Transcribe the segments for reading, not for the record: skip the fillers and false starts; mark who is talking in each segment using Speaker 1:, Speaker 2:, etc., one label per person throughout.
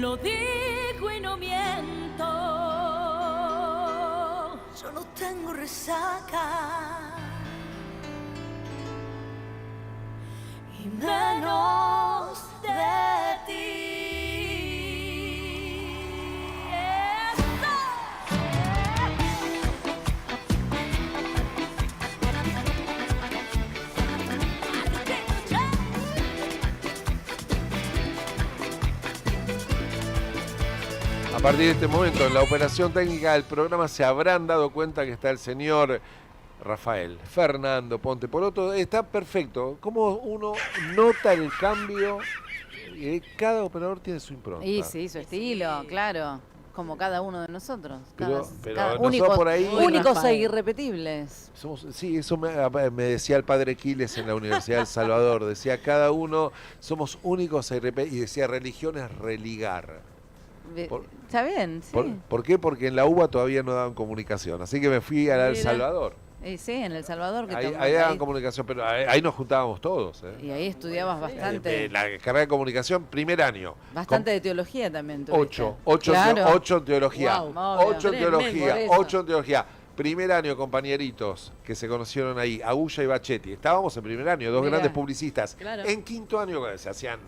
Speaker 1: lo digo y no miento. Yo no tengo resaca, y menos de ti.
Speaker 2: A partir de este momento, en la operación técnica del programa se habrán dado cuenta que está el señor Rafael Fernando Ponte Poroto. Está perfecto. Como uno nota el cambio, cada operador tiene su impronta.
Speaker 3: Y sí, su estilo, claro. Como cada uno de nosotros.
Speaker 2: Pero nosotros
Speaker 3: únicos,
Speaker 2: por ahí...
Speaker 3: únicos e irrepetibles.
Speaker 2: Sí, eso me decía el padre Quiles en la Universidad del Salvador. Decía, cada uno somos únicos e irrepetibles. Y decía, religión es religar.
Speaker 3: Está bien, sí.
Speaker 2: ¿Por qué? Porque en la UBA todavía no daban comunicación. Así que me fui a El Salvador.
Speaker 3: Sí, en El Salvador.
Speaker 2: Ahí daban comunicación, pero ahí nos juntábamos todos.
Speaker 3: Y ahí estudiabas bastante.
Speaker 2: La carrera de comunicación, primer año.
Speaker 3: Bastante de teología también.
Speaker 2: Ocho en teología.
Speaker 3: Wow,
Speaker 2: 8 en teología. 8 en teología. Primer año, compañeritos que se conocieron ahí, Agulla y Bachetti. Estábamos en primer año, dos grandes publicistas.
Speaker 3: Claro.
Speaker 2: En quinto año se hacían,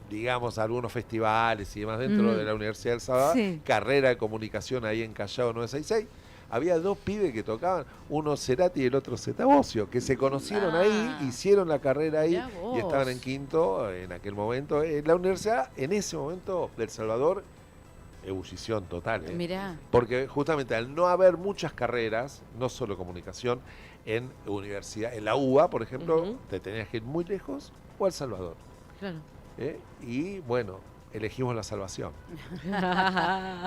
Speaker 2: digamos, algunos festivales y demás dentro de la Universidad del Salvador. Sí. Carrera de comunicación ahí en Callao 966. Había dos pibes que tocaban, uno Cerati y el otro Zetabocio, que se conocieron ahí, hicieron la carrera ahí y estaban en quinto en aquel momento. La universidad, en ese momento, del Salvador, ebullición total.
Speaker 3: Mirá.
Speaker 2: Porque justamente al no haber muchas carreras, no solo comunicación, en universidad, en la UBA, por ejemplo, te tenías que ir muy lejos o a El Salvador.
Speaker 3: Claro.
Speaker 2: Y bueno, elegimos la salvación.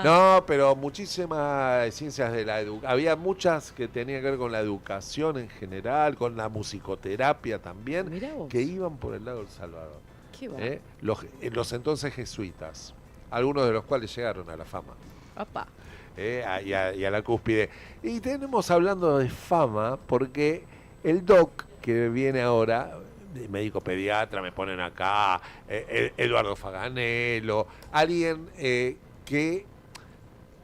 Speaker 2: No, pero muchísimas ciencias de la educación. Había muchas que tenían que ver con la educación en general, con la musicoterapia también, que iban por el lado del Salvador.
Speaker 3: Qué
Speaker 2: los entonces jesuitas, algunos de los cuales llegaron a la fama.
Speaker 3: Opa.
Speaker 2: Y a la cúspide. Y tenemos hablando de fama, porque el doc que viene ahora, médico pediatra, me ponen acá, Eduardo Faganello, alguien que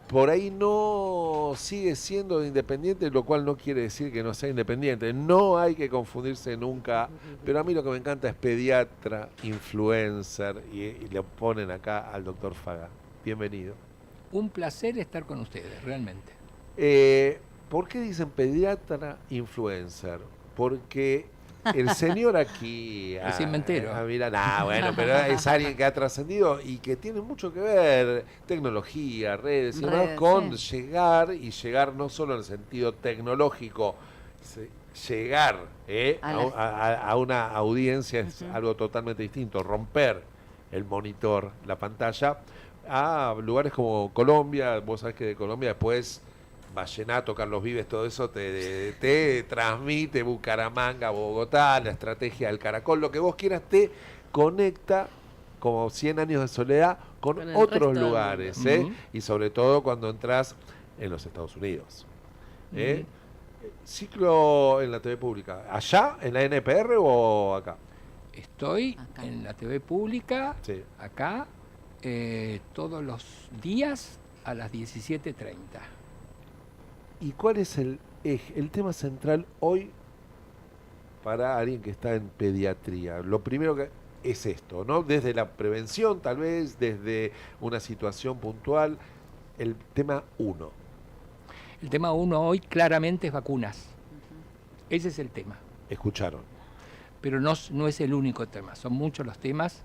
Speaker 2: por ahí no sigue siendo independiente, lo cual no quiere decir que no sea independiente. No hay que confundirse nunca, pero a mí lo que me encanta es pediatra, influencer, y le ponen acá al doctor Faga. Bienvenido.
Speaker 4: Un placer estar con ustedes, realmente.
Speaker 2: ¿Por qué dicen pediatra, influencer? Porque el señor aquí...
Speaker 4: Es inventero.
Speaker 2: Bueno, pero es alguien que ha trascendido y que tiene mucho que ver, tecnología, redes y demás, con llegar no solo en el sentido tecnológico, llegar a una audiencia es algo totalmente distinto, romper el monitor, la pantalla, a lugares como Colombia. Vos sabés que de Colombia después... Vallenato, Carlos Vives, todo eso te transmite Bucaramanga, Bogotá, la estrategia del caracol, lo que vos quieras, te conecta como 100 años de soledad con otros lugares, y sobre todo cuando entras en los Estados Unidos. Ciclo en la TV pública, ¿allá, en la NPR o acá?
Speaker 4: Estoy en la TV pública, acá, todos los días a las 17:30.
Speaker 2: ¿Y cuál es el tema central hoy para alguien que está en pediatría? Lo primero que es esto, ¿no? Desde la prevención, tal vez, desde una situación puntual, el tema 1.
Speaker 4: El tema 1 hoy claramente es vacunas. Ese es el tema.
Speaker 2: Escucharon.
Speaker 4: Pero no es el único tema, son muchos los temas.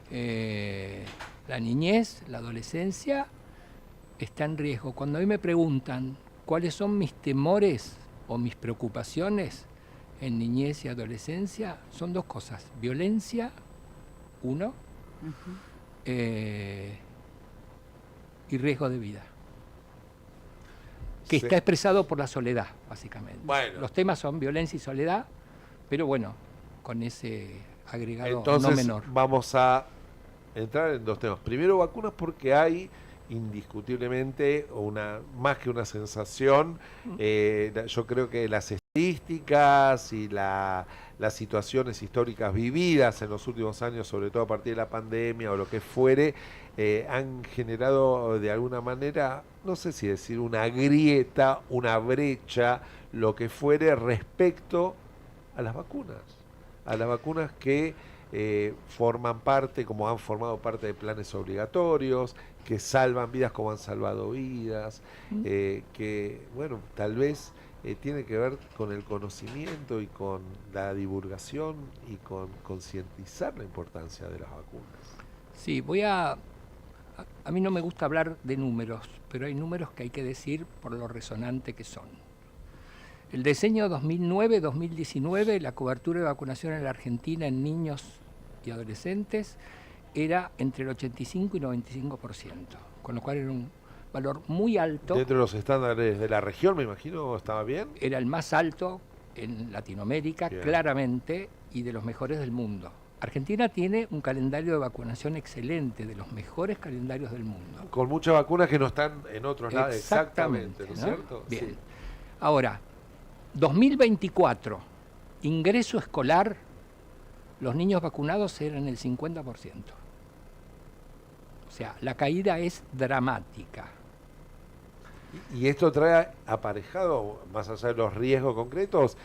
Speaker 4: La niñez, la adolescencia está en riesgo. Cuando a mí me preguntan ¿cuáles son mis temores o mis preocupaciones en niñez y adolescencia? Son dos cosas. Violencia, uno, y riesgo de vida. Que está expresado por la soledad, básicamente.
Speaker 2: Bueno.
Speaker 4: Los temas son violencia y soledad, pero bueno, con ese agregado
Speaker 2: entonces,
Speaker 4: no menor.
Speaker 2: Vamos a entrar en dos temas. Primero, vacunas, porque hay indiscutiblemente más que una sensación, yo creo que las estadísticas y las situaciones históricas vividas en los últimos años, sobre todo a partir de la pandemia o lo que fuere, han generado de alguna manera, no sé si decir una grieta, una brecha, lo que fuere respecto a las vacunas que forman parte, como han formado parte de planes obligatorios, que salvan vidas como han salvado vidas, que, bueno, tal vez tiene que ver con el conocimiento y con la divulgación y con concientizar la importancia de las vacunas.
Speaker 4: Sí, a mí no me gusta hablar de números, pero hay números que hay que decir por lo resonante que son. El diseño 2009-2019, la cobertura de vacunación en la Argentina en niños y adolescentes era entre el 85 y 95%, con lo cual era un valor muy alto.
Speaker 2: Dentro de los estándares de la región, me imagino, ¿estaba bien?
Speaker 4: Era el más alto en Latinoamérica, bien, claramente, y de los mejores del mundo. Argentina tiene un calendario de vacunación excelente, de los mejores calendarios del mundo.
Speaker 2: Con muchas vacunas que no están en otros lados.
Speaker 4: Exactamente,
Speaker 2: ¿no es cierto?
Speaker 4: Bien.
Speaker 2: Sí.
Speaker 4: Ahora, 2024, ingreso escolar, los niños vacunados eran el 50%. O sea, la caída es dramática.
Speaker 2: Y esto trae aparejado, más allá de los riesgos concretos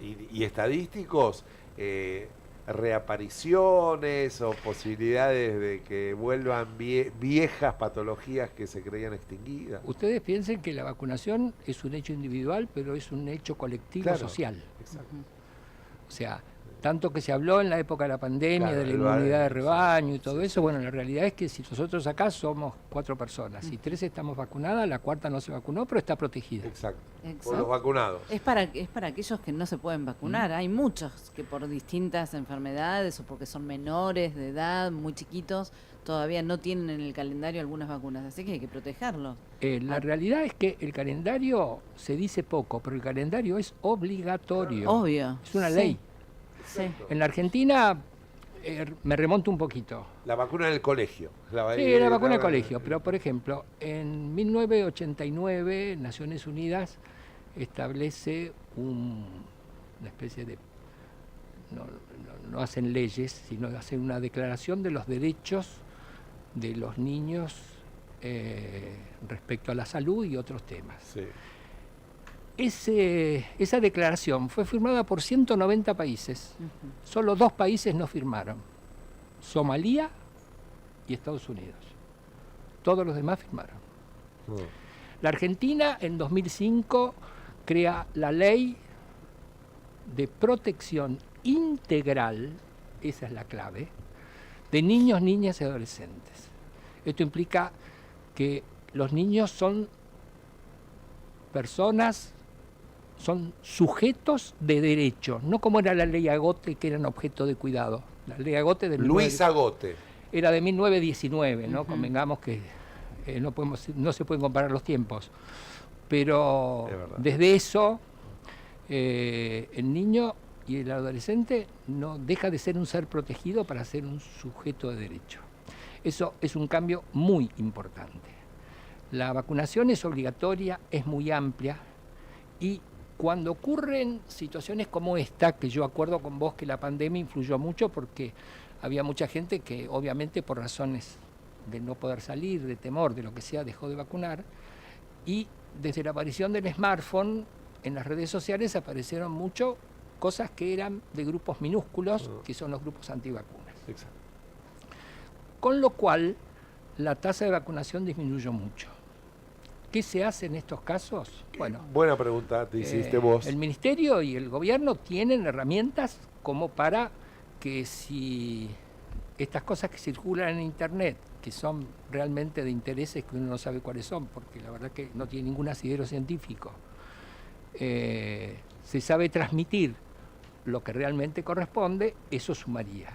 Speaker 2: y estadísticos, reapariciones o posibilidades de que vuelvan viejas patologías que se creían extinguidas.
Speaker 4: Ustedes piensen que la vacunación es un hecho individual, pero es un hecho colectivo, claro, social.
Speaker 2: Exacto.
Speaker 4: O sea, tanto que se habló en la época de la pandemia, claro, de la inmunidad de rebaño y todo eso, bueno, la realidad es que si nosotros acá somos 4 personas, si 3 estamos vacunadas, la cuarta no se vacunó, pero está protegida.
Speaker 2: Exacto. Por los vacunados.
Speaker 3: Es para aquellos que no se pueden vacunar. Hay muchos que por distintas enfermedades o porque son menores de edad, muy chiquitos, todavía no tienen en el calendario algunas vacunas, así que hay que protegerlos.
Speaker 4: La realidad es que el calendario se dice poco, pero el calendario es obligatorio.
Speaker 3: Obvio.
Speaker 4: Es una ley.
Speaker 3: Sí.
Speaker 4: En la Argentina, me remonto un poquito.
Speaker 2: La vacuna en el colegio.
Speaker 4: Sí, la vacuna en el colegio, pero por ejemplo, en 1989 Naciones Unidas establece una especie de... No hacen leyes, sino hacen una declaración de los derechos de los niños respecto a la salud y otros temas. Sí. Esa declaración fue firmada por 190 países. Solo 2 países no firmaron: Somalia y Estados Unidos. Todos los demás firmaron. La Argentina en 2005 crea la ley de protección integral, esa es la clave, de niños, niñas y adolescentes. Esto implica que los niños son personas, son sujetos de derecho, no como era la ley Agote, que eran objeto de cuidado. La ley Agote de
Speaker 2: Luis Agote
Speaker 4: era de 1919, ¿no? Convengamos que no se pueden comparar los tiempos. Pero desde eso, el niño y el adolescente no deja de ser un ser protegido para ser un sujeto de derecho. Eso es un cambio muy importante. La vacunación es obligatoria, es muy amplia, y cuando ocurren situaciones como esta, que yo acuerdo con vos que la pandemia influyó mucho porque había mucha gente que obviamente por razones de no poder salir, de temor, de lo que sea, dejó de vacunar, y desde la aparición del smartphone en las redes sociales aparecieron mucho cosas que eran de grupos minúsculos, que son los grupos antivacunas. Exacto. Con lo cual la tasa de vacunación disminuyó mucho. ¿Qué se hace en estos casos? Bueno,
Speaker 2: buena pregunta te hiciste vos.
Speaker 4: El Ministerio y el Gobierno tienen herramientas como para que si estas cosas que circulan en Internet, que son realmente de intereses que uno no sabe cuáles son, porque la verdad que no tiene ningún asidero científico, se sabe transmitir lo que realmente corresponde, eso sumaría.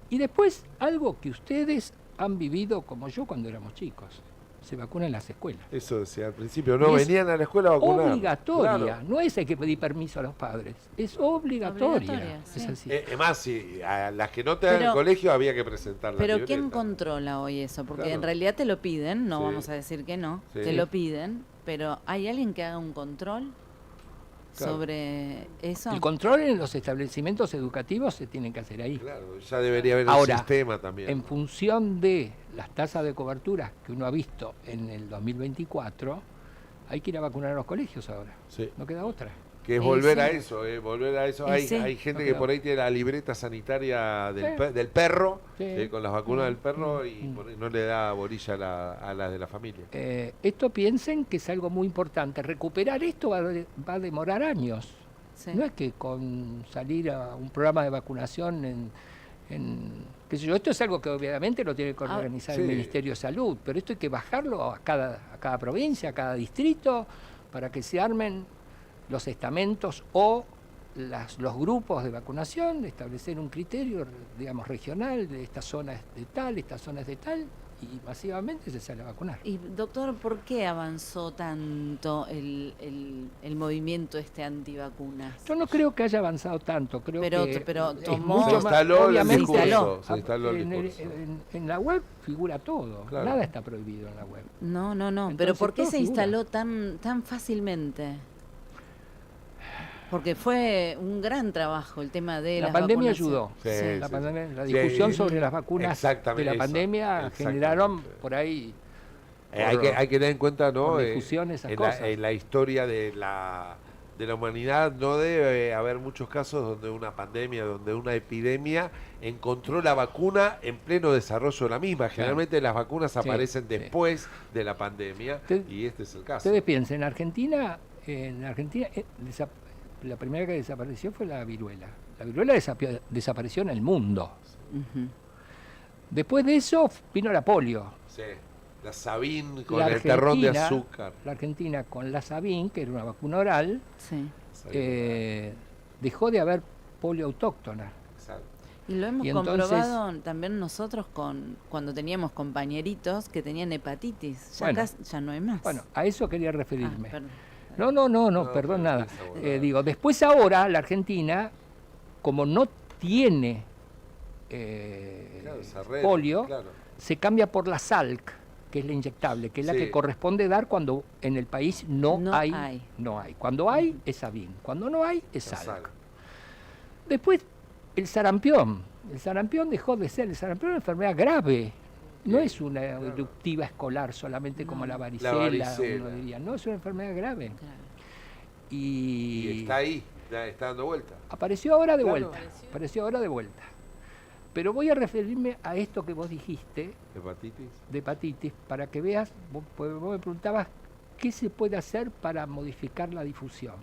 Speaker 4: Y después, algo que ustedes han vivido como yo cuando éramos chicos: se vacuna en las escuelas.
Speaker 2: Eso decía al principio, no venían a la escuela a vacunar.
Speaker 4: Obligatoria, claro. No es hay que pedir permiso a los padres, es obligatoria.
Speaker 3: Sí.
Speaker 4: Es así.
Speaker 2: Es más, si a las que no te dan el colegio había que presentar la
Speaker 3: Pero
Speaker 2: libreta.
Speaker 3: ¿quién controla hoy eso? Porque
Speaker 2: claro,
Speaker 3: en realidad te lo piden, no vamos a decir que no,
Speaker 2: sí,
Speaker 3: te lo piden, pero ¿hay alguien que haga un control?
Speaker 2: Claro.
Speaker 3: sobre eso.
Speaker 4: El control en los establecimientos educativos se tiene que hacer ahí.
Speaker 2: Claro, ya debería haber
Speaker 4: Ahora,
Speaker 2: un sistema también.
Speaker 4: En función de las tasas de cobertura que uno ha visto en el 2024, hay que ir a vacunar a los colegios ahora.
Speaker 2: Sí.
Speaker 4: No queda otra.
Speaker 2: Que es
Speaker 3: Y
Speaker 2: volver
Speaker 3: sí.
Speaker 2: a eso, volver a eso.
Speaker 3: Y
Speaker 2: Hay,
Speaker 3: sí.
Speaker 2: hay gente
Speaker 4: No
Speaker 2: que
Speaker 4: queda
Speaker 2: por ahí tiene la libreta sanitaria del,
Speaker 4: Sí.
Speaker 2: del perro,
Speaker 4: Sí.
Speaker 2: con las vacunas del perro, y
Speaker 4: Mm.
Speaker 2: por ahí no le da bolilla a las de la familia.
Speaker 4: Esto piensen que es algo muy importante. Recuperar esto va a demorar años.
Speaker 3: Sí.
Speaker 4: No es que con salir a un programa de vacunación qué sé yo, esto es algo que obviamente lo tiene que organizar el
Speaker 2: sí.
Speaker 4: Ministerio de Salud, pero esto hay que bajarlo a cada provincia, a cada distrito, para que se armen los estamentos o los grupos de vacunación, establecer un criterio, digamos, regional, de esta zona es de tal, esta zona es de tal, y masivamente se sale a vacunar.
Speaker 3: Y doctor, ¿por qué avanzó tanto el movimiento antivacunas?
Speaker 4: Yo no creo que haya avanzado tanto, creo
Speaker 3: Pero-
Speaker 4: que
Speaker 3: pero
Speaker 4: es
Speaker 3: tomó-
Speaker 4: mucho
Speaker 2: Se
Speaker 4: más-
Speaker 2: instaló el
Speaker 4: obviamente,
Speaker 2: discurso. Se instaló el
Speaker 4: en,
Speaker 2: discurso.
Speaker 4: en la web figura todo,
Speaker 2: Claro.
Speaker 4: nada está prohibido en la web.
Speaker 3: No, pero
Speaker 4: Entonces,
Speaker 3: ¿por qué
Speaker 4: todo
Speaker 3: se
Speaker 4: figura.
Speaker 3: instaló tan fácilmente? Porque fue un gran trabajo el tema de
Speaker 4: La
Speaker 3: las
Speaker 4: pandemia
Speaker 3: vacunaciones.
Speaker 4: ayudó.
Speaker 2: Sí,
Speaker 3: Sí.
Speaker 4: La,
Speaker 2: sí,
Speaker 4: pandemia,
Speaker 2: sí.
Speaker 4: la
Speaker 2: Sí,
Speaker 4: discusión
Speaker 2: y-
Speaker 4: sobre las vacunas de
Speaker 2: exactamente,
Speaker 4: la
Speaker 2: eso,
Speaker 4: pandemia
Speaker 2: exactamente.
Speaker 4: generaron por ahí
Speaker 2: Hay que tener en cuenta, ¿no?
Speaker 4: por discusión esas
Speaker 2: en
Speaker 4: cosas.
Speaker 2: en la historia de la humanidad no debe haber muchos casos donde una pandemia, donde una epidemia encontró la vacuna en pleno desarrollo de la misma. Generalmente las vacunas aparecen
Speaker 4: sí.
Speaker 2: después de la pandemia, y este es el caso.
Speaker 4: Ustedes piensen, en Argentina la primera que desapareció fue la viruela. La viruela desapareció en el mundo.
Speaker 3: Ujú.
Speaker 4: Después de eso vino la polio.
Speaker 2: Sí. La Sabin con
Speaker 4: La
Speaker 2: el terrón de
Speaker 4: Argentina-
Speaker 2: azúcar.
Speaker 4: La Argentina con la Sabin, que era una vacuna oral,
Speaker 3: Sí.
Speaker 4: dejó de haber polio autóctona.
Speaker 2: Exacto.
Speaker 3: Y lo hemos
Speaker 4: Y entonces-
Speaker 3: comprobado también nosotros cuando teníamos compañeritos que tenían hepatitis. Ya,
Speaker 4: Bueno.
Speaker 3: ya no hay más.
Speaker 4: Bueno, a eso quería
Speaker 3: Ah,
Speaker 4: referirme.
Speaker 3: perdón.
Speaker 2: No,
Speaker 4: Perdón,
Speaker 2: pero
Speaker 4: nada.
Speaker 2: esa abordada.
Speaker 4: Digo, después ahora la Argentina, como no tiene
Speaker 2: Claro, esa red,
Speaker 4: polio,
Speaker 2: claro.
Speaker 4: se cambia por la Salk, que es la inyectable, que es la
Speaker 2: Sí.
Speaker 4: que corresponde dar cuando en el país no
Speaker 3: No
Speaker 4: hay.
Speaker 3: hay.
Speaker 4: No hay. Cuando hay, es Sabin. Cuando no hay, es
Speaker 2: La
Speaker 4: Salk.
Speaker 2: Salk.
Speaker 4: Después, el sarampión. El sarampión dejó de ser. El sarampión es una enfermedad grave. No
Speaker 2: Sí,
Speaker 4: es una
Speaker 2: claro.
Speaker 4: eruptiva escolar solamente como la varicela,
Speaker 2: varicela.
Speaker 4: uno diría. No, es una enfermedad grave.
Speaker 3: Claro.
Speaker 2: Y está ahí, ya está dando vuelta.
Speaker 4: Apareció ahora de
Speaker 2: Claro.
Speaker 4: vuelta. Apareció ahora de vuelta. Pero voy a referirme a esto que vos dijiste
Speaker 2: Hepatitis.
Speaker 4: de hepatitis para que veas, vos me preguntabas qué se puede hacer para modificar la difusión.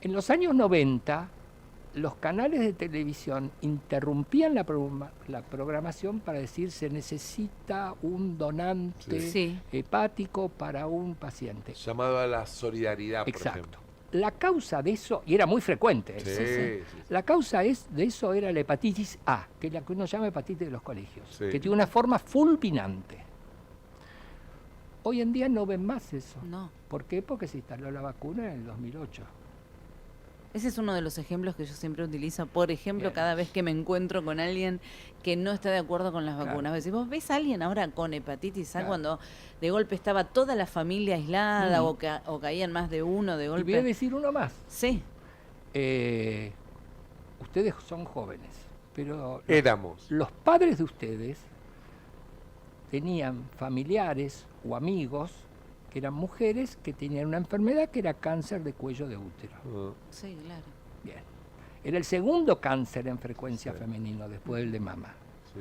Speaker 4: En los años 90, los canales de televisión interrumpían la programación para decir se necesita un donante
Speaker 3: Sí.
Speaker 4: hepático para un paciente.
Speaker 2: Llamado a la solidaridad, por
Speaker 4: Exacto.
Speaker 2: ejemplo.
Speaker 4: La causa de eso, y era muy frecuente eso,
Speaker 2: Sí, sí, sí.
Speaker 4: la causa de eso era la hepatitis A, que es la que uno llama hepatitis de los colegios,
Speaker 2: Sí.
Speaker 4: que tiene una forma fulminante. Hoy en día no ven más eso.
Speaker 3: No.
Speaker 4: ¿Por qué? Porque se instaló la vacuna en el 2008.
Speaker 3: Ese es uno de los ejemplos que yo siempre utilizo. Por ejemplo,
Speaker 4: Bien.
Speaker 3: cada vez que me encuentro con alguien que no está de acuerdo con las
Speaker 4: Claro.
Speaker 3: vacunas. Decís, ¿vos ves a alguien ahora con hepatitis A
Speaker 4: Claro.
Speaker 3: cuando de golpe estaba toda la familia aislada
Speaker 4: Mm.
Speaker 3: o caían más de uno de
Speaker 4: Y voy a
Speaker 3: golpe?
Speaker 4: decir uno más.
Speaker 3: Sí,
Speaker 4: Ustedes son jóvenes, pero
Speaker 2: Éramos.
Speaker 4: los padres de ustedes tenían familiares o amigos que eran mujeres que tenían una enfermedad que era cáncer de cuello de útero.
Speaker 2: Ah,
Speaker 3: sí, claro.
Speaker 4: Bien. Era el segundo cáncer en frecuencia
Speaker 2: Sí.
Speaker 4: femenino después del de mama.
Speaker 2: sí.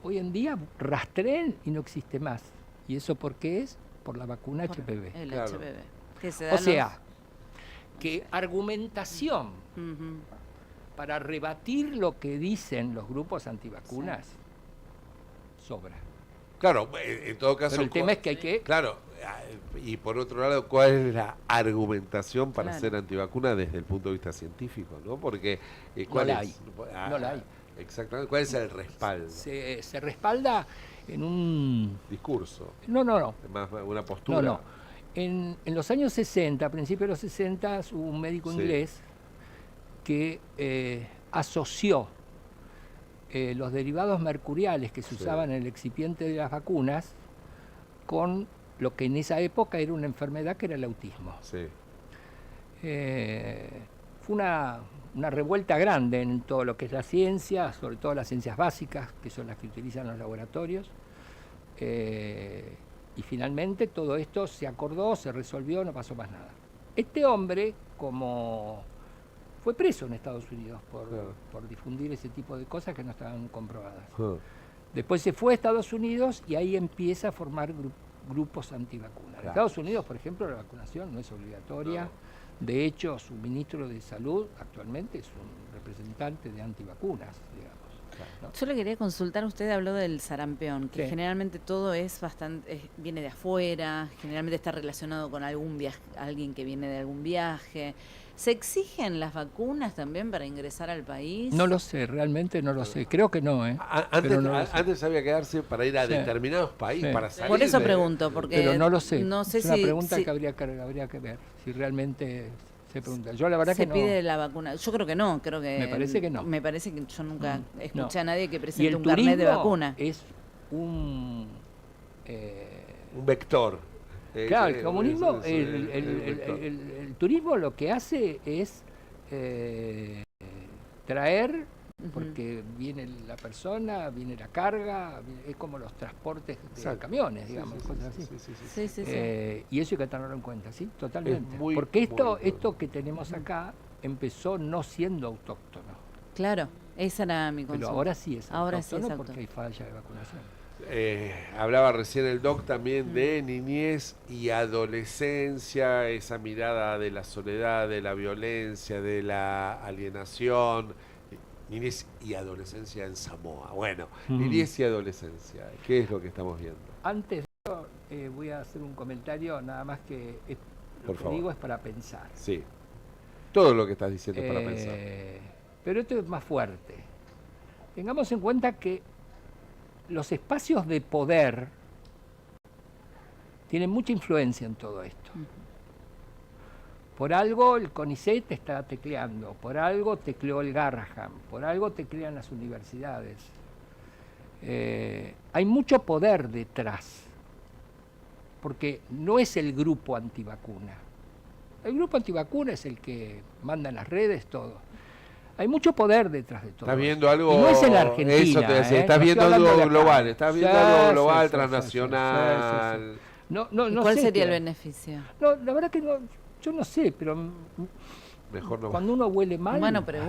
Speaker 4: Hoy en día rastreen y no existe más. ¿Y eso por qué es? Por la vacuna
Speaker 3: Por
Speaker 4: HPV.
Speaker 3: El
Speaker 2: Claro.
Speaker 3: HPV. Que se da
Speaker 4: O
Speaker 3: los-
Speaker 4: sea, que argumentación
Speaker 3: Ujú.
Speaker 4: para rebatir lo que dicen los grupos antivacunas sobra.
Speaker 2: Claro, en todo caso.
Speaker 4: Pero el tema es que hay que...
Speaker 2: Claro, y por otro lado, ¿cuál es la argumentación para
Speaker 3: Claro.
Speaker 2: ser antivacuna desde el punto de vista científico? ¿No? Porque, ¿cuál
Speaker 4: No la
Speaker 2: es?
Speaker 4: no la hay.
Speaker 2: Exactamente, ¿cuál es el respaldo?
Speaker 4: Se respalda en un...
Speaker 2: Discurso,
Speaker 4: No.
Speaker 2: más una postura.
Speaker 4: No. En los años 60, a principios de los 60, hubo un médico
Speaker 2: Sí.
Speaker 4: inglés que asoció los derivados mercuriales que se
Speaker 2: Sí.
Speaker 4: usaban en el excipiente de las vacunas con lo que en esa época era una enfermedad que era el autismo.
Speaker 2: Sí,
Speaker 4: Fue una revuelta grande en todo lo que es la ciencia, sobre todo las ciencias básicas, que son las que utilizan los laboratorios. Y finalmente todo esto se acordó, se resolvió, no pasó más nada. Este hombre, como fue preso en Estados Unidos por difundir ese tipo de cosas que no estaban comprobadas. Después se fue a Estados Unidos y ahí empieza a formar grupos antivacunas. En Estados Unidos, por ejemplo, la vacunación no es obligatoria. De hecho, su ministro de Salud actualmente es un representante de antivacunas, digamos. ¿no?
Speaker 3: Yo le quería consultar, usted habló del sarampión, que
Speaker 4: Sí.
Speaker 3: generalmente todo es bastante, viene de afuera, generalmente está relacionado con algún viaje, alguien que viene de algún viaje. ¿Se exigen las vacunas también para ingresar al país?
Speaker 4: No lo sé, realmente no lo sé. Creo que no, ¿eh?
Speaker 2: Antes,
Speaker 4: Pero no lo sé.
Speaker 2: antes había que darse para ir a
Speaker 4: Sí.
Speaker 2: determinados países,
Speaker 4: Sí.
Speaker 2: para salir.
Speaker 3: Por eso
Speaker 2: de-
Speaker 3: pregunto, porque
Speaker 4: Pero no lo sé.
Speaker 3: no sé
Speaker 4: es una
Speaker 3: si,
Speaker 4: pregunta
Speaker 3: si
Speaker 4: que habría que ver, si realmente se pregunta. Yo la verdad
Speaker 3: se
Speaker 4: que no.
Speaker 3: pide la vacuna. Yo creo que no, creo que...
Speaker 4: Me parece que no.
Speaker 3: Me parece que yo nunca escuché
Speaker 4: No.
Speaker 3: a nadie que
Speaker 4: Y
Speaker 3: presente
Speaker 4: el
Speaker 3: un carnet de
Speaker 4: turismo
Speaker 3: vacuna.
Speaker 4: es un...
Speaker 2: Un vector.
Speaker 4: Claro, el
Speaker 2: Es-
Speaker 4: comunismo,
Speaker 2: es-
Speaker 4: el
Speaker 2: vector.
Speaker 4: turismo lo que hace es traer,
Speaker 3: Ujú.
Speaker 4: porque viene la persona, viene la carga, es como los transportes de
Speaker 2: Exacto.
Speaker 4: camiones,
Speaker 2: Sí,
Speaker 4: digamos,
Speaker 2: sí,
Speaker 4: cosas
Speaker 2: sí,
Speaker 4: así.
Speaker 2: sí, sí, sí.
Speaker 3: Sí, sí, sí.
Speaker 4: Y eso hay que tenerlo en cuenta, ¿sí? Totalmente.
Speaker 2: muy,
Speaker 4: Porque
Speaker 2: muy
Speaker 4: esto
Speaker 2: bueno.
Speaker 4: que tenemos acá empezó no siendo autóctono,
Speaker 3: Claro, esa era mi
Speaker 4: pero
Speaker 3: consulta.
Speaker 4: ahora sí es
Speaker 3: Ahora sí es
Speaker 4: autóctono
Speaker 3: autóctono.
Speaker 4: porque hay falla de vacunación.
Speaker 2: Hablaba recién el doc también de niñez y adolescencia, esa mirada de la soledad, de la violencia, de la alienación. Niñez y adolescencia en Samoa. Bueno, niñez y adolescencia, ¿qué es lo que estamos viendo?
Speaker 4: Antes de eso, voy a hacer un comentario, nada más que lo
Speaker 2: Por
Speaker 4: que
Speaker 2: favor.
Speaker 4: digo es para pensar.
Speaker 2: Sí, todo lo que estás diciendo es para pensar.
Speaker 4: Pero esto es más fuerte. Tengamos en cuenta que los espacios de poder tienen mucha influencia en todo esto. Por algo el CONICET está tecleando, por algo tecleó el Garrahan, por algo teclean las universidades. Hay mucho poder detrás, porque no es el grupo antivacuna. El grupo antivacuna es el que manda en las redes todo. Hay mucho poder detrás de todo.
Speaker 2: Estás viendo
Speaker 4: esto.
Speaker 2: algo.
Speaker 4: Y no es en la Argentina.
Speaker 2: Eso te decía, estás
Speaker 4: No
Speaker 2: viendo
Speaker 4: estoy hablando
Speaker 2: algo
Speaker 4: de acá.
Speaker 2: global. Estás viendo
Speaker 4: Sí,
Speaker 2: algo
Speaker 4: sí,
Speaker 2: global,
Speaker 4: sí,
Speaker 2: transnacional.
Speaker 4: sí, sí, sí. No,
Speaker 3: ¿Y
Speaker 4: no
Speaker 3: cuál
Speaker 4: sé
Speaker 3: sería el
Speaker 4: qué.
Speaker 3: beneficio?
Speaker 4: No, la verdad que no, yo no sé, pero
Speaker 2: Mejor no.
Speaker 4: cuando uno huele mal,
Speaker 3: Bueno, pero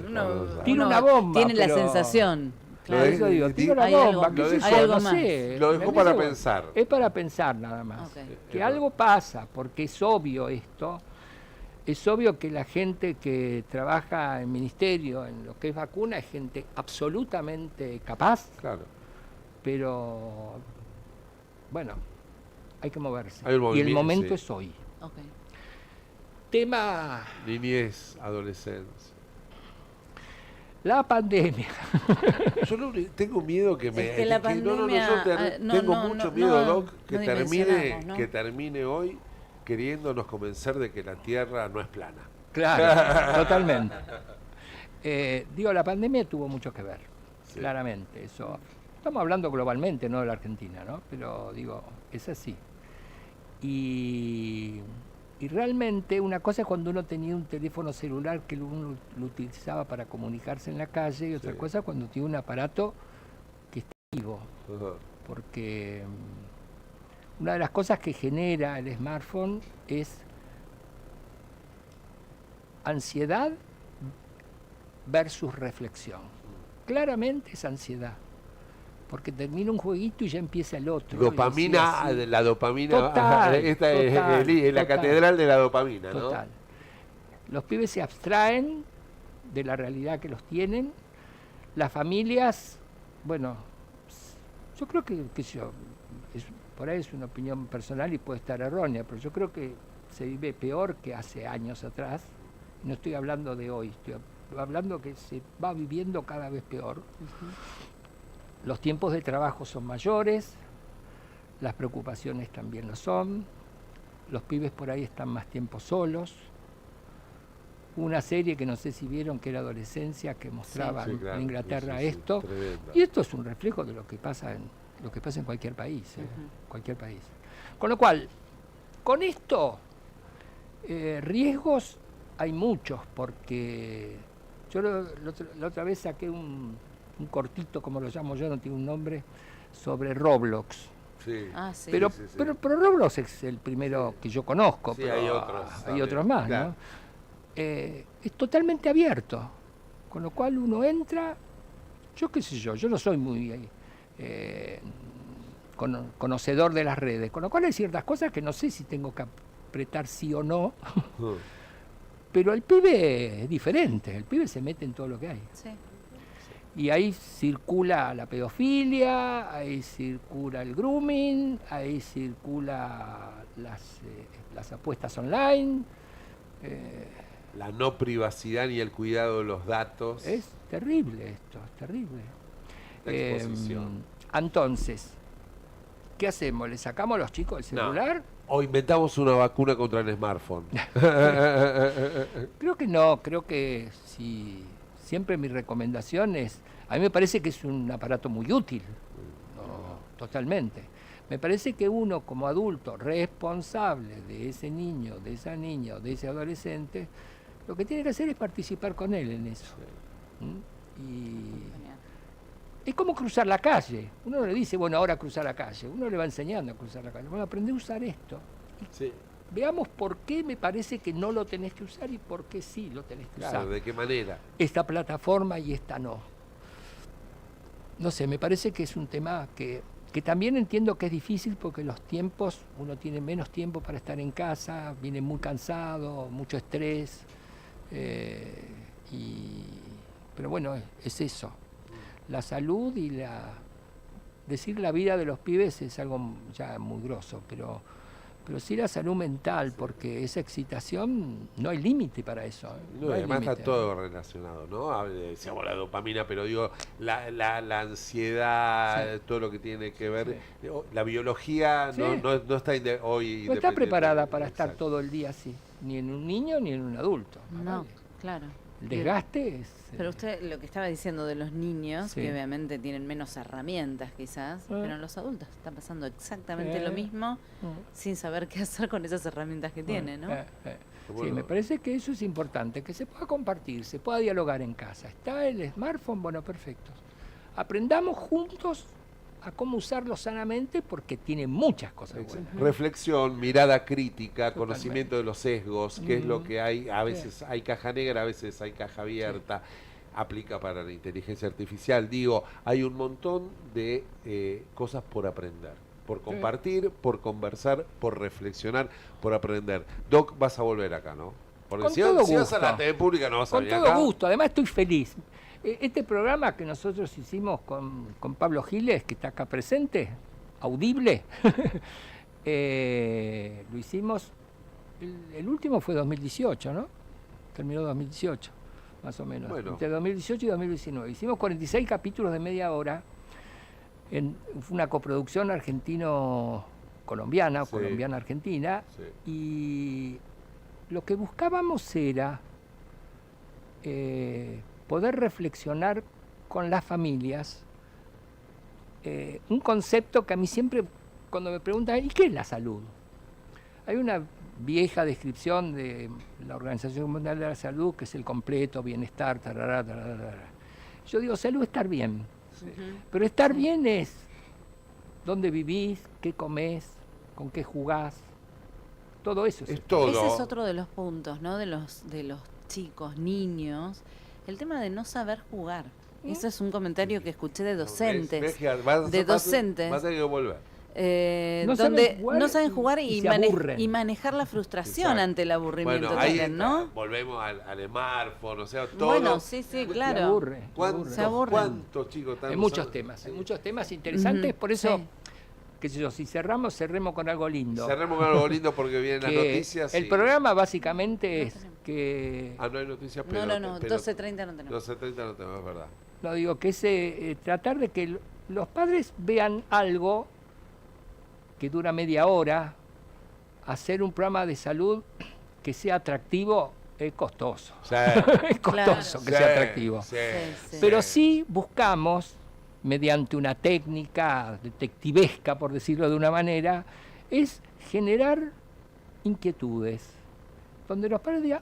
Speaker 3: uno,
Speaker 2: Tira
Speaker 4: una bomba,
Speaker 3: tiene la
Speaker 4: pero-
Speaker 3: sensación.
Speaker 2: Lo
Speaker 3: Claro.
Speaker 2: de-
Speaker 4: eso digo, tira una
Speaker 3: Hay
Speaker 4: bomba,
Speaker 3: algo-
Speaker 4: qué sé
Speaker 2: hay
Speaker 4: yo,
Speaker 3: algo
Speaker 4: no
Speaker 3: más.
Speaker 4: sé.
Speaker 2: Lo dejó
Speaker 4: ¿entendés?
Speaker 2: para
Speaker 4: Bueno,
Speaker 2: pensar.
Speaker 4: Es para pensar nada más.
Speaker 3: Ok.
Speaker 4: Que algo pasa, porque es obvio esto. Es obvio que la gente que trabaja en ministerio, en lo que es vacuna, es gente absolutamente capaz,
Speaker 2: Claro.
Speaker 4: pero bueno, hay que moverse.
Speaker 2: Hay un
Speaker 4: Y el
Speaker 2: movimiento,
Speaker 4: momento
Speaker 2: sí.
Speaker 4: es hoy.
Speaker 3: Ok.
Speaker 4: Tema,
Speaker 2: Niñez, adolescencia.
Speaker 4: la pandemia.
Speaker 2: Yo tengo miedo que me.
Speaker 3: Es que la
Speaker 2: no, yo
Speaker 3: pandemia, no,
Speaker 2: tengo
Speaker 3: no,
Speaker 2: mucho
Speaker 3: no,
Speaker 2: miedo,
Speaker 3: no,
Speaker 2: Doc, que
Speaker 3: no
Speaker 2: termine,
Speaker 3: dimensionamos, ¿no?
Speaker 2: que termine hoy queriéndonos convencer de que la Tierra no es plana.
Speaker 4: Claro, totalmente. Digo, la pandemia tuvo mucho que ver,
Speaker 2: Sí.
Speaker 4: claramente. Eso. Estamos hablando globalmente, no de la Argentina, ¿no? Pero digo, es así. Y realmente una cosa es cuando uno tenía un teléfono celular que uno lo utilizaba para comunicarse en la calle y otra
Speaker 2: Sí.
Speaker 4: cosa cuando tiene un aparato que está vivo.
Speaker 2: Ajá.
Speaker 4: Porque una de las cosas que genera el smartphone es ansiedad versus reflexión. Claramente es ansiedad, porque termina un jueguito y ya empieza el otro.
Speaker 2: Dopamina,
Speaker 4: y así.
Speaker 2: la dopamina.
Speaker 4: Total,
Speaker 2: Esta
Speaker 4: total,
Speaker 2: es la
Speaker 4: total.
Speaker 2: catedral de la dopamina, ¿no?
Speaker 4: Total. Los pibes se abstraen de la realidad que los tienen. Las familias, bueno, yo creo que por ahí es una opinión personal y puede estar errónea, pero yo creo que se vive peor que hace años atrás. No estoy hablando de hoy, estoy hablando que se va viviendo cada vez peor. Los tiempos de trabajo son mayores, las preocupaciones también lo son, los pibes por ahí están más tiempo solos. Una serie que no sé si vieron, que era Adolescencia, que mostraba
Speaker 2: Sí, claro.
Speaker 4: en Inglaterra
Speaker 2: Sí, sí, sí,
Speaker 4: esto.
Speaker 2: tremenda.
Speaker 4: Y esto es un reflejo de lo que pasa en cualquier país, cualquier país. Con lo cual, con esto Riesgos hay muchos, porque yo la otra vez saqué un cortito, como lo llamo yo, no tiene un nombre, sobre Roblox.
Speaker 2: Sí.
Speaker 3: Ah, sí.
Speaker 4: Pero,
Speaker 2: sí.
Speaker 4: pero Roblox es el primero que yo conozco,
Speaker 2: Sí,
Speaker 4: pero
Speaker 2: hay otros
Speaker 4: hay
Speaker 2: también,
Speaker 4: otros más,
Speaker 2: claro.
Speaker 4: ¿no? Es totalmente abierto, con lo cual uno entra, yo qué sé yo no soy muy conocedor de las redes, con lo cual hay ciertas cosas que no sé si tengo que apretar sí o no, pero el pibe es diferente, el pibe se mete en todo lo que hay.
Speaker 3: Sí.
Speaker 4: Y ahí circula la pedofilia, ahí circula el grooming, ahí circula las apuestas online.
Speaker 2: La no privacidad ni el cuidado de los datos.
Speaker 4: Es terrible esto, es terrible.
Speaker 2: La exposición.
Speaker 4: Entonces, ¿qué hacemos? ¿Le sacamos a los chicos el celular?
Speaker 2: O inventamos una vacuna contra el smartphone.
Speaker 4: Creo que no, creo que si siempre mi recomendación es, a mí me parece que es un aparato muy útil, totalmente. Me parece que uno como adulto responsable de ese niño, de esa niña o de ese adolescente, lo que tiene que hacer es participar con él en eso. Y es como cruzar la calle. Uno no le dice, bueno, ahora cruzar la calle. Uno le va enseñando a cruzar la calle. Bueno, aprende a usar esto.
Speaker 2: Sí.
Speaker 4: Veamos por qué me parece que no lo tenés que usar y por qué sí lo tenés que
Speaker 2: Claro,
Speaker 4: usar.
Speaker 2: ¿de qué manera?
Speaker 4: Esta plataforma y esta no. No sé, me parece que es un tema que también entiendo que es difícil porque los tiempos, uno tiene menos tiempo para estar en casa, viene muy cansado, mucho estrés. Pero bueno, es eso. La salud y decir la vida de los pibes es algo ya muy grosso, pero sí la salud mental, porque esa excitación, no hay límite para eso.
Speaker 2: No,
Speaker 4: hay
Speaker 2: además
Speaker 4: límite.
Speaker 2: está todo relacionado, ¿no? Decíamos la dopamina, pero digo, la ansiedad,
Speaker 4: Sí.
Speaker 2: todo lo que tiene que ver.
Speaker 4: Sí.
Speaker 2: La biología
Speaker 4: Sí.
Speaker 2: no está hoy
Speaker 4: No está
Speaker 2: independiente.
Speaker 4: preparada para estar
Speaker 2: Exacto.
Speaker 4: todo el día así, ni en un niño ni en un adulto.
Speaker 3: No, claro.
Speaker 4: El desgaste es...
Speaker 3: Pero usted lo que estaba diciendo de los niños,
Speaker 4: Sí.
Speaker 3: que obviamente tienen menos herramientas quizás, pero en los adultos está pasando exactamente lo mismo sin saber qué hacer con esas herramientas que tienen, ¿no?
Speaker 4: Sí,
Speaker 2: Bueno.
Speaker 4: me parece que eso es importante, que se pueda compartir, se pueda dialogar en casa. ¿Está el smartphone? Bueno, perfecto. Aprendamos juntos a cómo usarlo sanamente porque tiene muchas cosas buenas.
Speaker 2: Reflexión, mirada crítica,
Speaker 4: Totalmente.
Speaker 2: conocimiento de los sesgos, qué es lo que hay. A veces hay caja negra, a veces hay caja abierta. Aplica para la inteligencia artificial. Digo, hay un montón de cosas por aprender, por compartir, por conversar, por reflexionar, por aprender. Doc, vas a volver acá, ¿no? Porque
Speaker 4: Con
Speaker 2: si
Speaker 4: todo
Speaker 2: si vas a la
Speaker 4: gusto.
Speaker 2: TV pública no vas a
Speaker 4: Con
Speaker 2: venir
Speaker 4: todo
Speaker 2: acá.
Speaker 4: gusto, además estoy feliz. Este programa que nosotros hicimos con Pablo Giles, que está acá presente, audible, lo hicimos, el último fue 2018, ¿no? Terminó 2018, más o menos.
Speaker 2: Bueno.
Speaker 4: Entre 2018 y 2019. Hicimos 46 capítulos de media hora. Fue una coproducción argentino-colombiana,
Speaker 2: Sí.
Speaker 4: colombiana-argentina,
Speaker 2: Sí.
Speaker 4: y lo que buscábamos era poder reflexionar con las familias un concepto que a mí siempre, cuando me preguntan, ¿y qué es la salud? Hay una vieja descripción de la Organización Mundial de la Salud, que es el completo bienestar, tarará, tarará, tarará. Yo digo, salud es estar bien, pero estar bien es dónde vivís, qué comés, con qué jugás, todo eso.
Speaker 2: Es todo.
Speaker 3: Ese es otro de los puntos, ¿no? De los chicos, niños, el tema de no saber jugar. Eso es un comentario que escuché de docentes.
Speaker 2: ¿Ves que vas
Speaker 3: docentes.
Speaker 2: a tener que volver.
Speaker 4: No
Speaker 3: donde
Speaker 4: saben jugar
Speaker 3: no saben
Speaker 4: y-
Speaker 3: jugar
Speaker 4: y
Speaker 3: y,
Speaker 4: se aburren.
Speaker 3: y manejar la frustración
Speaker 2: Exacto.
Speaker 3: ante el aburrimiento
Speaker 2: Bueno, ahí
Speaker 3: también, ¿no?
Speaker 2: volvemos al smartphone, o sea, todo.
Speaker 3: Bueno, sí,
Speaker 4: Se
Speaker 3: claro.
Speaker 4: aburre.
Speaker 3: Se aburren.
Speaker 2: ¿Cuántos chicos están
Speaker 4: Hay muchos
Speaker 2: usando?
Speaker 4: temas, hay
Speaker 2: Sí.
Speaker 4: muchos temas interesantes,
Speaker 3: Ujú,
Speaker 4: por eso,
Speaker 3: sí.
Speaker 4: qué sé yo, si cerramos con algo lindo.
Speaker 2: Cerremos con algo lindo porque vienen las
Speaker 4: Que
Speaker 2: noticias.
Speaker 4: el
Speaker 2: y-
Speaker 4: programa básicamente es que,
Speaker 2: Ah, no hay noticias,
Speaker 3: No,
Speaker 2: pero.
Speaker 3: no, no,
Speaker 2: pero
Speaker 3: 12:30 no tenemos.
Speaker 2: 12:30 no tenemos, es verdad.
Speaker 4: no digo, que es tratar de que los padres vean algo que dura media hora, hacer un programa de salud que sea atractivo es costoso.
Speaker 2: Sí,
Speaker 4: Es costoso
Speaker 3: Claro.
Speaker 4: que sea atractivo.
Speaker 2: Sí,
Speaker 3: Sí.
Speaker 4: Pero sí buscamos, mediante una técnica detectivesca, por decirlo de una manera, es generar inquietudes, donde los padres digan,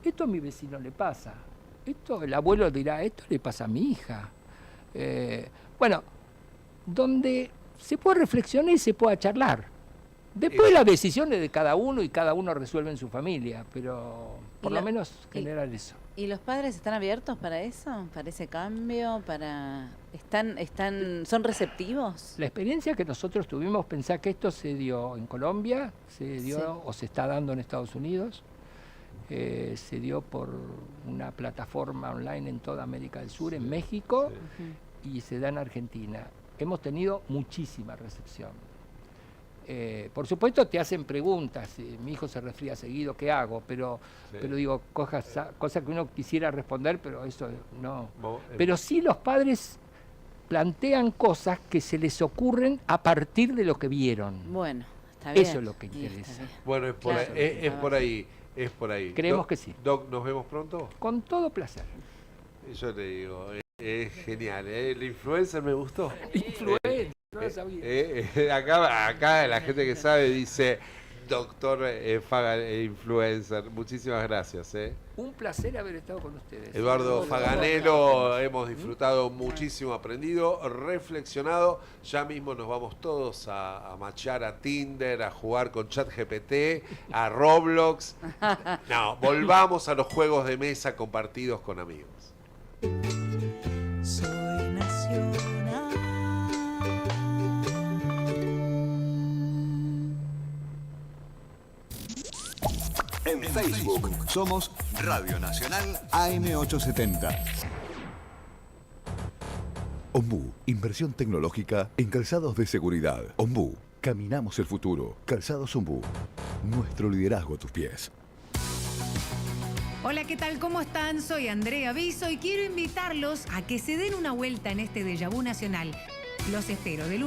Speaker 4: esto a mi vecino le pasa, esto el abuelo dirá, esto le pasa a mi hija. Bueno, donde se puede reflexionar y se pueda charlar. Después las decisiones de cada uno y cada uno resuelve en su familia, pero por lo menos generar eso.
Speaker 3: ¿Y los padres están abiertos para eso? ¿Para ese cambio? ¿Son receptivos?
Speaker 4: La experiencia que nosotros tuvimos, pensar que esto se dio en Colombia, se dio o se está dando en Estados Unidos, se dio por una plataforma online en toda América del Sur, en México, y se da en Argentina. Hemos tenido muchísima recepción. Por supuesto te hacen preguntas, mi hijo se resfría seguido, ¿qué hago? Pero digo, cosas que uno quisiera responder, pero eso no. Pero sí los padres plantean cosas que se les ocurren a partir de lo que vieron.
Speaker 3: Bueno, está bien.
Speaker 4: Eso es lo que interesa.
Speaker 2: Bueno, es por ahí.
Speaker 4: Creemos
Speaker 2: Doc,
Speaker 4: que sí.
Speaker 2: Doc, ¿nos vemos pronto?
Speaker 4: Con todo placer.
Speaker 2: Yo te digo, es genial, el influencer me gustó.
Speaker 4: Influencer, no lo sabía.
Speaker 2: Acá la gente que sabe dice, doctor influencer, muchísimas gracias.
Speaker 4: Un placer haber estado con ustedes.
Speaker 2: Eduardo Faganello, hemos disfrutado muchísimo, aprendido, reflexionado. Ya mismo nos vamos todos a machear a Tinder, a jugar con ChatGPT, a Roblox. No, volvamos a los juegos de mesa compartidos con amigos.
Speaker 1: Soy nacional.
Speaker 5: En Facebook somos Radio Nacional AM870. Ombú, inversión tecnológica en calzados de seguridad. Ombú, caminamos el futuro. Calzados Ombú, nuestro liderazgo a tus pies.
Speaker 6: Hola, ¿qué tal? ¿Cómo están? Soy Andrea Viso y quiero invitarlos a que se den una vuelta en este Déjà Vu Nacional. Los espero de lunes